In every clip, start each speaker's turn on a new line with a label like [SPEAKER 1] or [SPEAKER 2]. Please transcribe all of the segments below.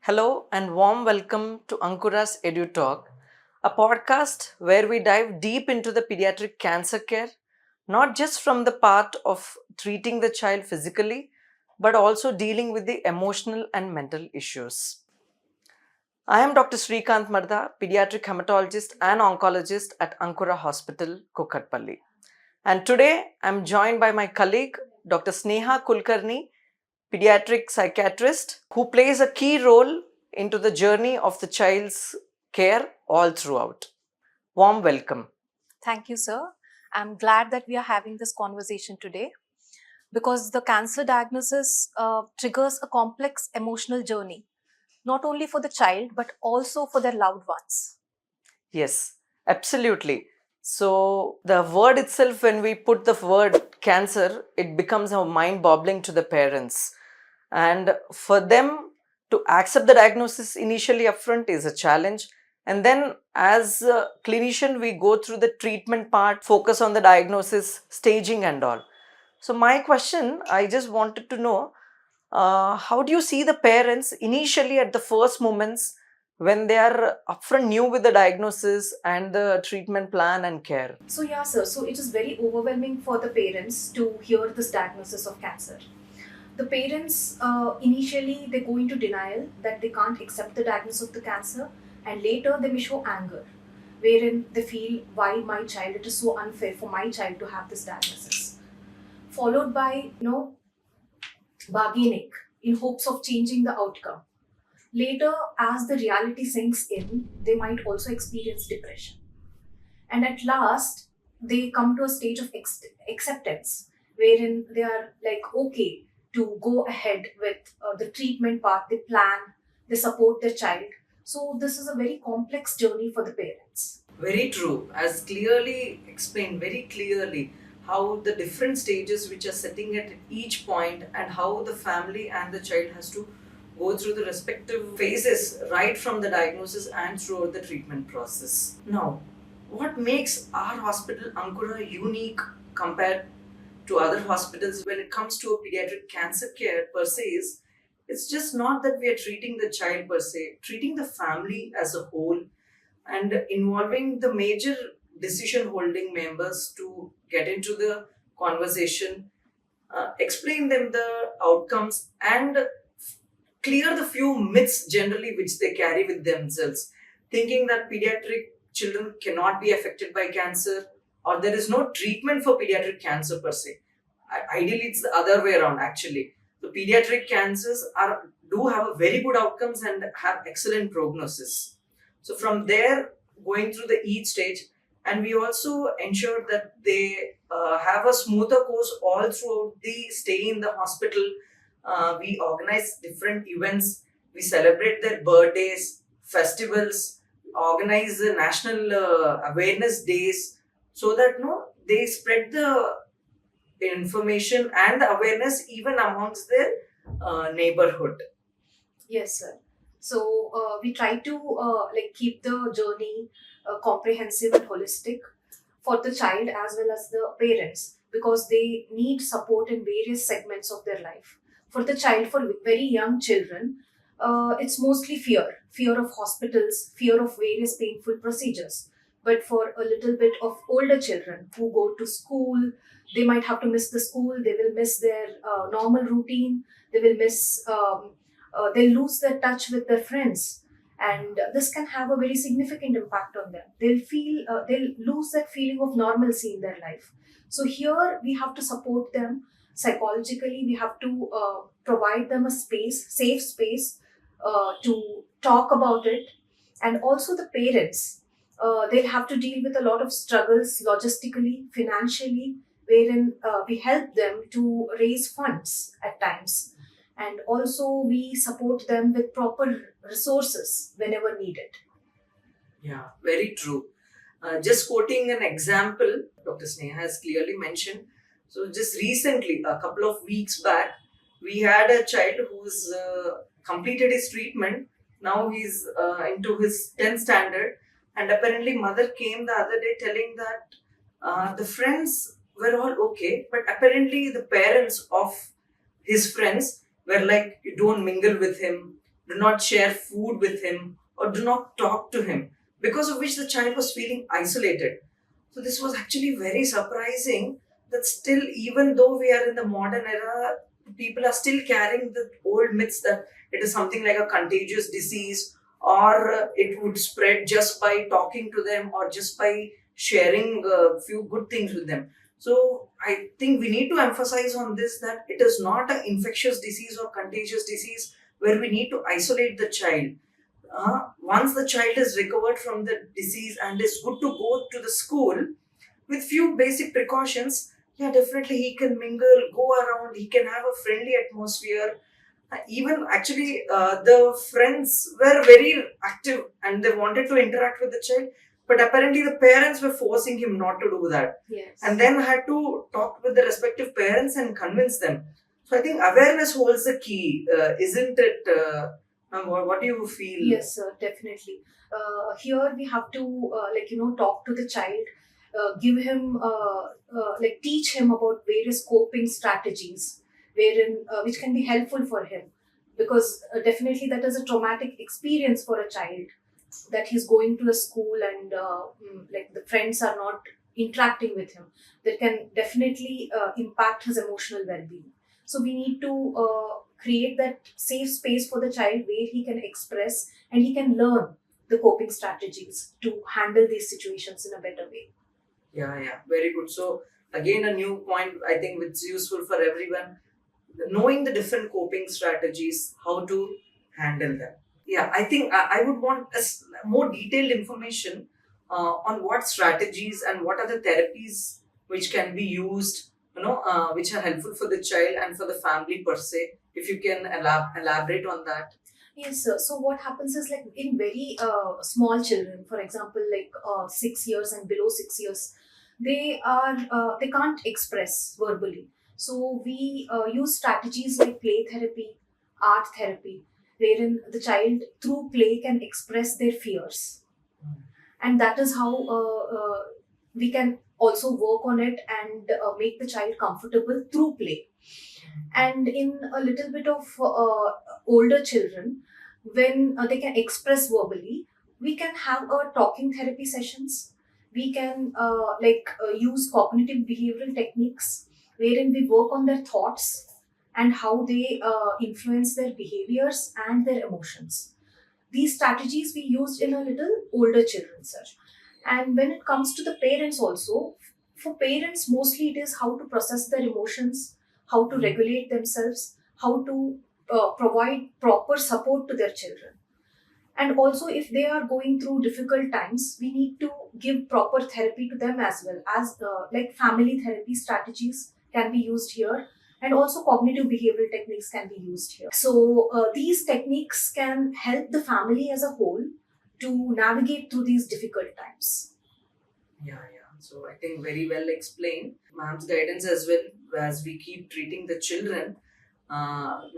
[SPEAKER 1] Hello and warm welcome to Ankura's Edu Talk, a podcast where we dive deep into the pediatric cancer care, not just from the part of treating the child physically, but also dealing with the emotional and mental issues. I am Dr. Srikanth Marda, pediatric hematologist and oncologist at Ankura Hospital, Kokatpalli. And today I'm joined by my colleague, Dr. Sneha Kulkarni, pediatric psychiatrist who plays a key role into the journey of the child's care all throughout. Warm welcome.
[SPEAKER 2] Thank you, sir. I'm glad that we are having this conversation today because the cancer diagnosis triggers a complex emotional journey, not only for the child but also for their loved ones.
[SPEAKER 1] Yes, absolutely. So, the word itself, when we put the word cancer, it becomes a mind boggling to the parents. And for them to accept the diagnosis initially upfront is a challenge. And then, as a clinician, we go through the treatment part, focus on the diagnosis, staging, and all. So, my question I just wanted to know how do you see the parents initially at the first moments when they are upfront new with the diagnosis and the treatment plan and care?
[SPEAKER 2] So, yeah, sir. So, it is very overwhelming for the parents to hear this diagnosis of cancer. The parents initially they go into denial that they can't accept the diagnosis of the cancer, and later they may show anger, wherein they feel why my child, it is so unfair for my child to have this diagnosis. Followed by bargaining in hopes of changing the outcome. Later, as the reality sinks in, they might also experience depression. And at last, they come to a stage of acceptance, wherein they are like, okay, to go ahead with the treatment part, they plan, they support their child. So, this is a very complex journey for the parents.
[SPEAKER 1] Very true. As clearly explained, very clearly, how the different stages which are setting at each point and how the family and the child has to go through the respective phases right from the diagnosis and throughout the treatment process. Now, what makes our hospital Ankura unique compared to other hospitals when it comes to a pediatric cancer care per se is it's just not that we are treating the child per se, treating the family as a whole and involving the major decision holding members to get into the conversation, explain them the outcomes, and clear the few myths generally which they carry with themselves, thinking that pediatric children cannot be affected by cancer or there is no treatment for pediatric cancer per se. Ideally, it's the other way around actually. The pediatric cancers are do have a very good outcomes and have excellent prognosis. So from there, going through the each stage, and we also ensure that they have a smoother course all throughout the stay in the hospital. We organize different events. We celebrate their birthdays, festivals, organize the national awareness days, so that they spread the information and the awareness even amongst their neighborhood.
[SPEAKER 2] Yes, sir. So we try to keep the journey comprehensive and holistic for the child as well as the parents because they need support in various segments of their life. For the child, for very young children, it's mostly fear of hospitals, fear of various painful procedures. But for a little bit of older children who go to school, they might have to miss the school, they will miss their normal routine, they will miss, they'll lose their touch with their friends. And this can have a very significant impact on them. They'll lose that feeling of normalcy in their life. So here we have to support them psychologically. We have to provide them a space, safe space, to talk about it. And also the parents, they'll have to deal with a lot of struggles logistically, financially, wherein we help them to raise funds at times. And also we support them with proper resources whenever needed.
[SPEAKER 1] Yeah, very true. Just quoting an example, Dr. Sneha has clearly mentioned. So, just recently, a couple of weeks back, we had a child who's completed his treatment. Now he's into his 10th standard, and apparently, mother came the other day telling that the friends were all okay, but apparently, the parents of his friends were like, you don't mingle with him, do not share food with him, or do not talk to him, because of which the child was feeling isolated. So this was actually very surprising that still, even though we are in the modern era, people are still carrying the old myths that it is something like a contagious disease, or it would spread just by talking to them or just by sharing a few good things with them. So I think we need to emphasize on this, that it is not an infectious disease or contagious disease where we need to isolate the child. Once the child is recovered from the disease and is good to go to the school with few basic precautions, yeah, definitely he can mingle, go around, he can have a friendly atmosphere. Even actually, the friends were very active and they wanted to interact with the child, but apparently the parents were forcing him not to do that,
[SPEAKER 2] Yes.
[SPEAKER 1] and then had to talk with the respective parents and convince them. So I think awareness holds the key, isn't it? What do you feel?
[SPEAKER 2] Yes, sir, definitely. Here we have to talk to the child, give him teach him about various coping strategies, wherein which can be helpful for him, because definitely that is a traumatic experience for a child, that he's going to a school and the friends are not interacting with him. That can definitely impact his emotional well-being. So we need to create that safe space for the child where he can express and he can learn the coping strategies to handle these situations in a better way.
[SPEAKER 1] Yeah, yeah, very good. So again, a new point I think which is useful for everyone, knowing the different coping strategies, how to handle them. Yeah, I think I would want more detailed information on what strategies and what are the therapies which can be used, which are helpful for the child and for the family per se. If you can elaborate on that.
[SPEAKER 2] Yes, sir. So what happens is, like, in very small children, for example, like 6 years and below 6 years, they can't express verbally. So we use strategies like play therapy, art therapy, wherein the child through play can express their fears, and that is how we can also work on it and make the child comfortable through play. And in a little bit of older children, when they can express verbally, we can have a talking therapy sessions. We can use cognitive behavioral techniques, wherein we work on their thoughts and how they influence their behaviors and their emotions. These strategies we used in a little older children, sir. And when it comes to the parents also, for parents mostly it is how to process their emotions, how to regulate themselves, how to provide proper support to their children. And also, if they are going through difficult times, we need to give proper therapy to them as well, as like family therapy strategies can be used here, and also cognitive behavioral techniques can be used here. So these techniques can help the family as a whole to navigate through these difficult times.
[SPEAKER 1] Yeah, yeah. So I think very well explained. Ma'am's guidance as well, as we keep treating the children.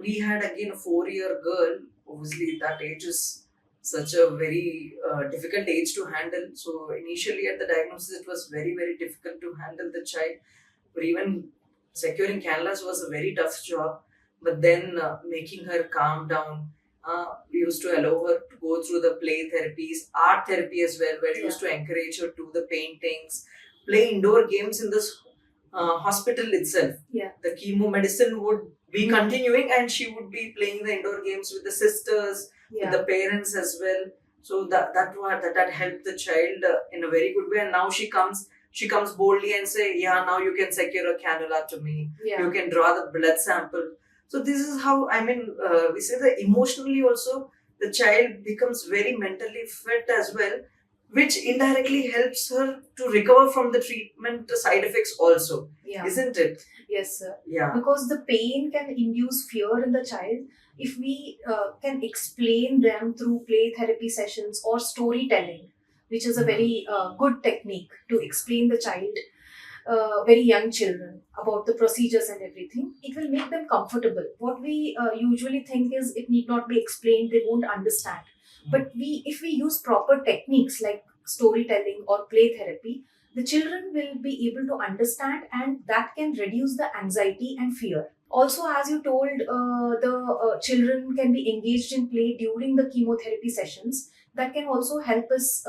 [SPEAKER 1] We had again a 4-year girl. Obviously, that age is such a very difficult age to handle. So initially at the diagnosis, it was very, very difficult to handle the child. Or even securing cannulas was a very tough job. But then making her calm down, we used to allow her to go through the play therapies, art therapy as well, where we used to encourage her to do the paintings, play indoor games in this hospital itself.
[SPEAKER 2] Yeah.
[SPEAKER 1] The chemo medicine would be continuing, and she would be playing the indoor games with the sisters, with the parents as well. So that helped the child in a very good way. And now she comes boldly and say, yeah, now you can secure a cannula to me.
[SPEAKER 2] Yeah.
[SPEAKER 1] You can draw the blood sample. So this is how, I mean, we say that emotionally also the child becomes very mentally fit as well, which indirectly helps her to recover from the treatment side effects also.
[SPEAKER 2] Yeah.
[SPEAKER 1] Isn't it?
[SPEAKER 2] Yes, sir.
[SPEAKER 1] Yeah.
[SPEAKER 2] Because the pain can induce fear in the child. If we can explain them through play therapy sessions or storytelling, which is a very good technique to explain the child, very young children, about the procedures and everything, it will make them comfortable. What we usually think is it need not be explained, they won't understand. But if we use proper techniques like storytelling or play therapy, the children will be able to understand, and that can reduce the anxiety and fear. Also, as you told, the children can be engaged in play during the chemotherapy sessions. That can also help us,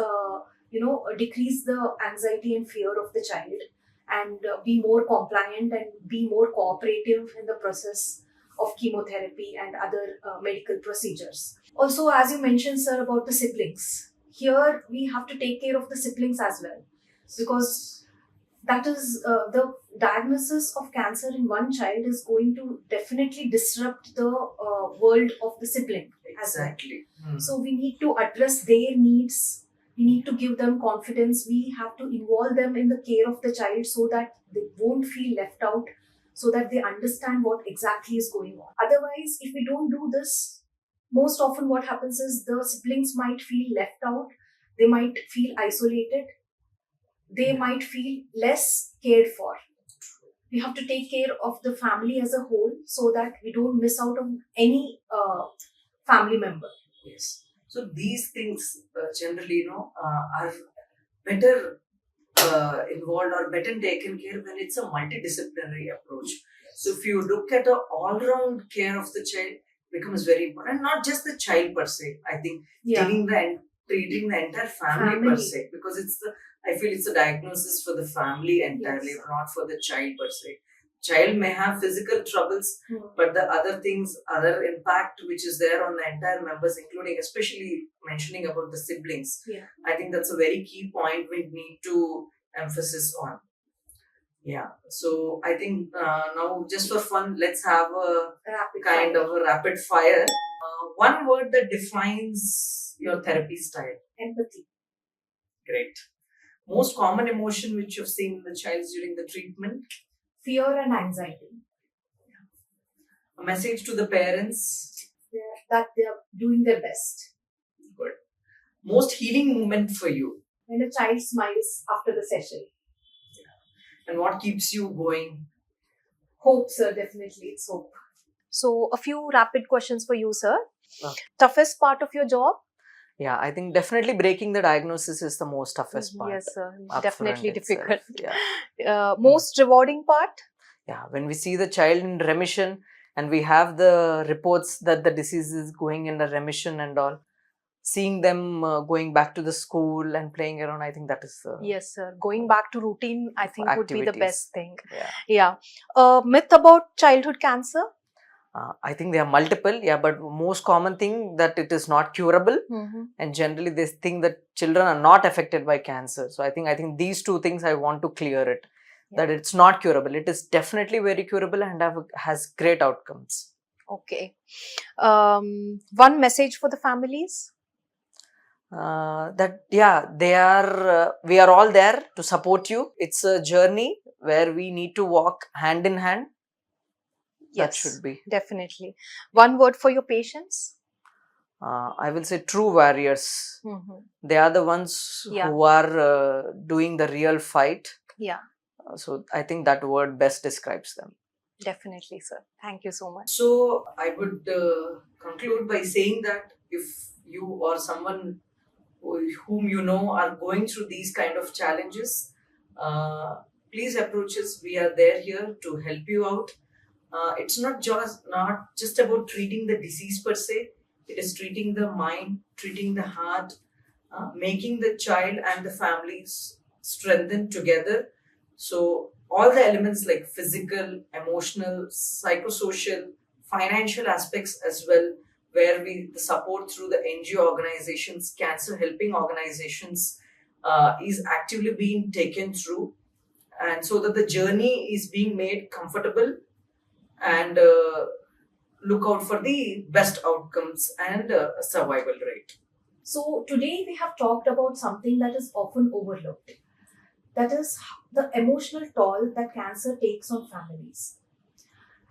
[SPEAKER 2] decrease the anxiety and fear of the child, and be more compliant and be more cooperative in the process of chemotherapy and other medical procedures. Also, as you mentioned, sir, about the siblings, here we have to take care of the siblings as well, because that is the diagnosis of cancer in one child is going to definitely disrupt the world of the sibling as well.
[SPEAKER 1] Exactly. Hmm.
[SPEAKER 2] So we need to address their needs. We need to give them confidence. We have to involve them in the care of the child so that they won't feel left out, so that they understand what exactly is going on. Otherwise, if we don't do this, most often what happens is the siblings might feel left out, they might feel isolated, they might feel less cared for. We have to take care of the family as a whole so that we don't miss out on any family member.
[SPEAKER 1] Yes. So these things generally, are better involved or better taken care when it's a multidisciplinary approach. So if you look at the all-round care of the child becomes very important, not just the child per se. I think treating the entire family per se, because I feel it's a diagnosis for the family entirely,
[SPEAKER 2] Yes.
[SPEAKER 1] not for the child per se. Child may have physical troubles, but the other things, other impact which is there on the entire members, including especially mentioning about the siblings.
[SPEAKER 2] Yeah.
[SPEAKER 1] I think that's a very key point we need to emphasis on. Yeah. So I think now, just for fun, let's have a of a rapid fire. One word that defines your therapy style.
[SPEAKER 2] Empathy.
[SPEAKER 1] Great. Most common emotion which you've seen in the child during the treatment.
[SPEAKER 2] Fear and anxiety.
[SPEAKER 1] A message to the parents.
[SPEAKER 2] That they are doing their best.
[SPEAKER 1] Good. Most healing moment for you.
[SPEAKER 2] When a child smiles after the session.
[SPEAKER 1] Yeah. And what keeps you going?
[SPEAKER 2] Hope, sir. Definitely, it's hope.
[SPEAKER 3] So, a few rapid questions for you, sir.
[SPEAKER 1] Oh.
[SPEAKER 3] Toughest part of your job?
[SPEAKER 4] Yeah, I think definitely breaking the diagnosis is the most toughest part.
[SPEAKER 3] Yes, sir.
[SPEAKER 4] Upfront
[SPEAKER 3] Definitely
[SPEAKER 4] itself.
[SPEAKER 3] difficult.
[SPEAKER 4] Yeah.
[SPEAKER 3] Most rewarding part?
[SPEAKER 4] Yeah, when we see the child in remission and we have the reports that the disease is going in a remission and all, seeing them going back to the school and playing around, I think that is
[SPEAKER 3] Yes, sir. Going back to routine, I think would be the
[SPEAKER 4] activities.
[SPEAKER 3] best thing.
[SPEAKER 4] Yeah.
[SPEAKER 3] Myth about childhood cancer?
[SPEAKER 4] I think there are multiple, but most common thing that it is not curable, and generally they think that children are not affected by cancer. So I think these two things I want to clear it, that it's not curable. It is definitely very curable and has great outcomes.
[SPEAKER 3] Okay. One message for the families?
[SPEAKER 4] We are all there to support you. It's a journey where we need to walk hand in hand. That should be.
[SPEAKER 3] Definitely. One word for your patients?
[SPEAKER 4] I will say true warriors. They are the ones who are doing the real fight.
[SPEAKER 3] Yeah.
[SPEAKER 4] So I think that word best describes them.
[SPEAKER 3] Definitely, sir. Thank you so much.
[SPEAKER 1] So I would conclude by saying that if you or someone whom you know are going through these kind of challenges, please approach us. We are there here to help you out. It's not just about treating the disease per se. It is treating the mind, treating the heart, making the child and the families strengthen together. So all the elements like physical, emotional, psychosocial, financial aspects as well, where the support through the NGO organizations, cancer helping organizations, is actively being taken through, and so that the journey is being made comfortable, and look out for the best outcomes and survival rate.
[SPEAKER 2] So today we have talked about something that is often overlooked. That is the emotional toll that cancer takes on families.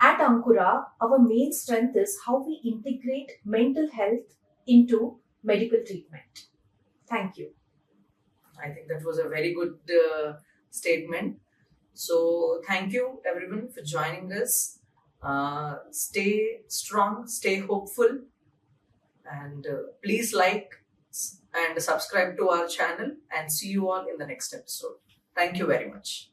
[SPEAKER 2] At Ankura, our main strength is how we integrate mental health into medical treatment. Thank you.
[SPEAKER 1] I think that was a very good statement. So thank you everyone for joining us. Stay strong, stay hopeful, and please like and subscribe to our channel, and see you all in the next episode. Thank you very much.